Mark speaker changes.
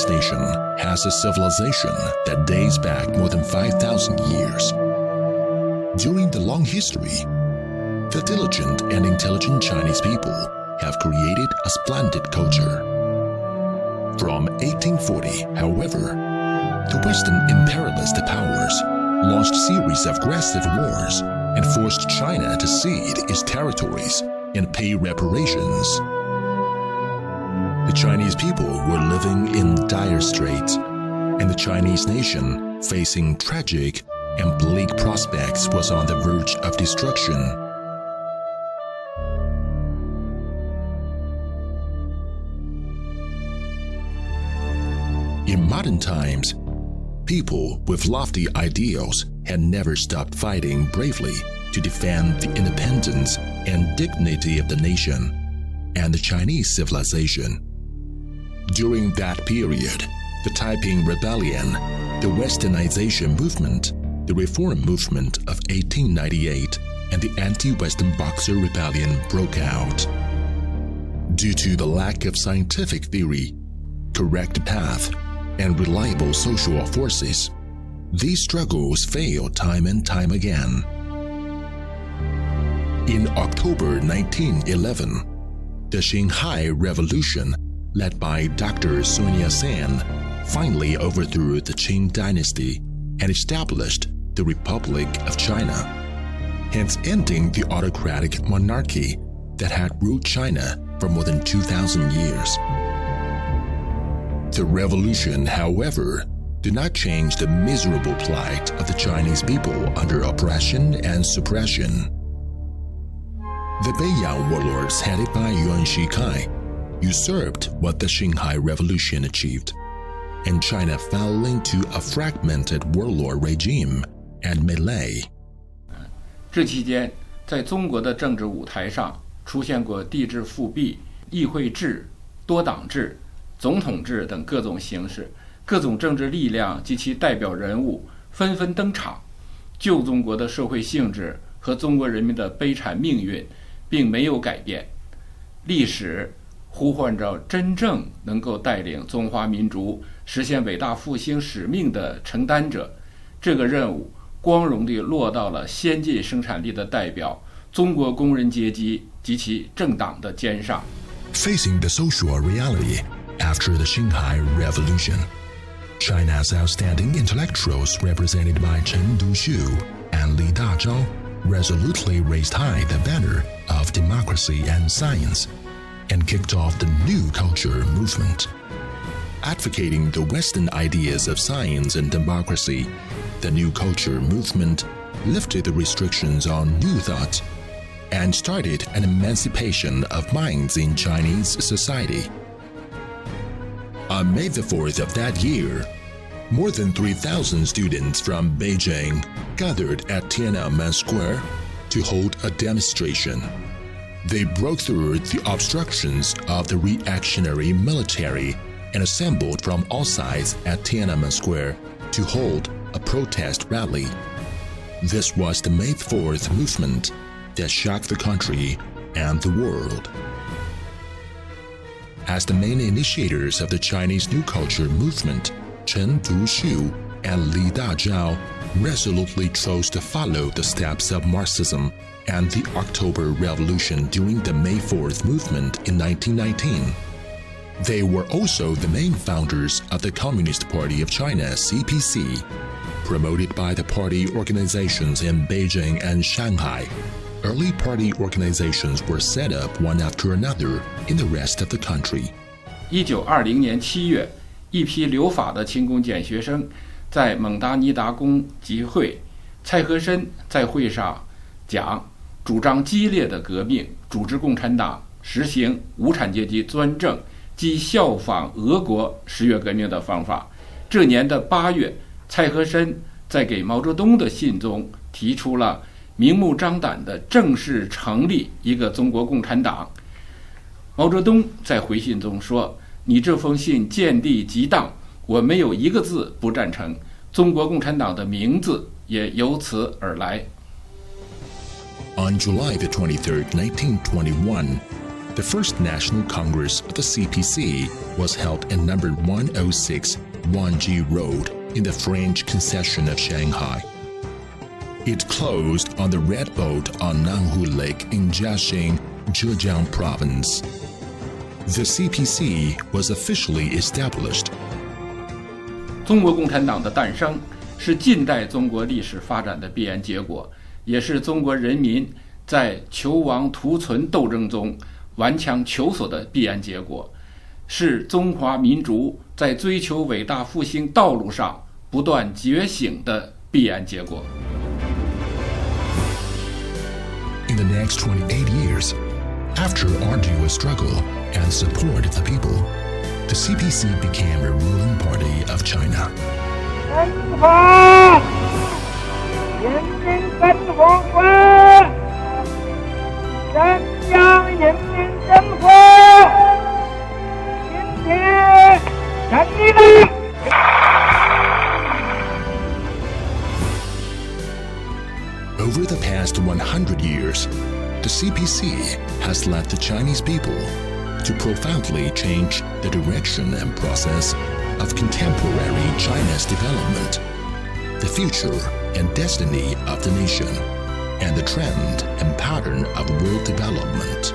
Speaker 1: Chinese nation has a civilization that dates back more than 5,000 years. During the long history, the diligent and intelligent Chinese people have created a splendid culture. From 1840, however, the Western imperialist powers launched a series of aggressive wars and forced China to cede its territories and pay reparations. The Chinese people were living in dire straits, and the Chinese nation, facing tragic and bleak prospects, was on the verge of destruction. In modern times, people with lofty ideals had never stopped fighting bravely to defend the independence and dignity of the nation and the Chinese civilization. During that period, the Taiping Rebellion, the Westernization movement, the Reform movement of 1898, and the anti-Western Boxer Rebellion broke out. Due to the lack of scientific theory, correct path, and reliable social forces, these struggles failed time and time again. In October 1911, the Shanghai Revolution, led by Dr. Sun Yat-sen, finally overthrew the Qing dynasty and established the Republic of China, hence ending the autocratic monarchy that had ruled China for more than 2,000 years. The revolution, however, did not change the miserable plight of the Chinese people under oppression and suppression. The Beiyang warlords headed by Yuan Shikai usurped what the Shanghai Revolution achieved, and China fell into a fragmented warlord regime and melee.
Speaker 2: 这期间，在中国的政治舞台上出现过帝制复辟、议会制、多党制、总统制等各种形式，各种政治力量及其代表人物纷纷登场。旧中国的社会性质和中国人民的悲惨命运并没有改变。历史呼唤着真正能够带领中华民族实现伟大复兴使命的承担者，这个任务光荣地落到了先进生产力的代表中国工人阶级及其政党的肩上。
Speaker 1: Facing the social reality after the Shanghai Revolution, China's outstanding intellectuals represented by Chen Duxiu and Li Dazhao resolutely raised high the banner of democracy and science and kicked off the new culture movement. Advocating the Western ideas of science and democracy, the new culture movement lifted the restrictions on new thought and started an emancipation of minds in Chinese society. On May the 4th of that year, more than 3,000 students from Beijing gathered at Tiananmen Square to hold a demonstration. They broke through the obstructions of the reactionary military and assembled from all sides at Tiananmen Square to hold a protest rally. This was the May 4th movement that shocked the country and the world. As the main initiators of the Chinese New Culture movement, Chen Duxiu and Li Dazhao resolutely chose to follow the steps of Marxism and the October Revolution during the May 4th movement in 1919. They were also the main founders of the Communist Party of China, CPC, promoted by the party organizations in Beijing and Shanghai. Early party organizations were set up one after another in the rest of the country.
Speaker 2: 1920年7月，一批留法的勤工俭学生在蒙达尼达宫集会，蔡和森在会上讲，主张激烈的革命，组织共产党，实行无产阶级专政，即效仿俄国10月革命的方法。这年的8月，蔡和森在给毛泽东的信中提出了明目张胆地正式成立一个中国共产党。毛泽东在回信中说：“你这封信见地极当，我没有一个字不赞成。中国共产党的名字也由此而来。”
Speaker 1: On July the 23rd, 1921, The first National Congress of the CPC was held at number 106 Wanji Road in the French concession of Shanghai. It closed on the Red Boat on Nanhu Lake in Jiaxing, Zhejiang Province. The CPC was officially established.
Speaker 2: 中国共产党的诞生是近代中国历史发展的必然结果，也是中国人民在求亡图存斗争中顽强求索的必然结果，是中华民族在追求伟大复兴道路上不断觉醒的必然结果。
Speaker 1: In the next 28 years, after arduous struggle and support of the people, the CPC became a ruling party of China.
Speaker 3: 中华人民共和国中央人民政府今天成立了。
Speaker 1: Over the past 100 years, the CPC has led the Chinese people to profoundly change the direction and process of contemporary China's development, the future and destiny of the nation, and the trend and pattern of world development.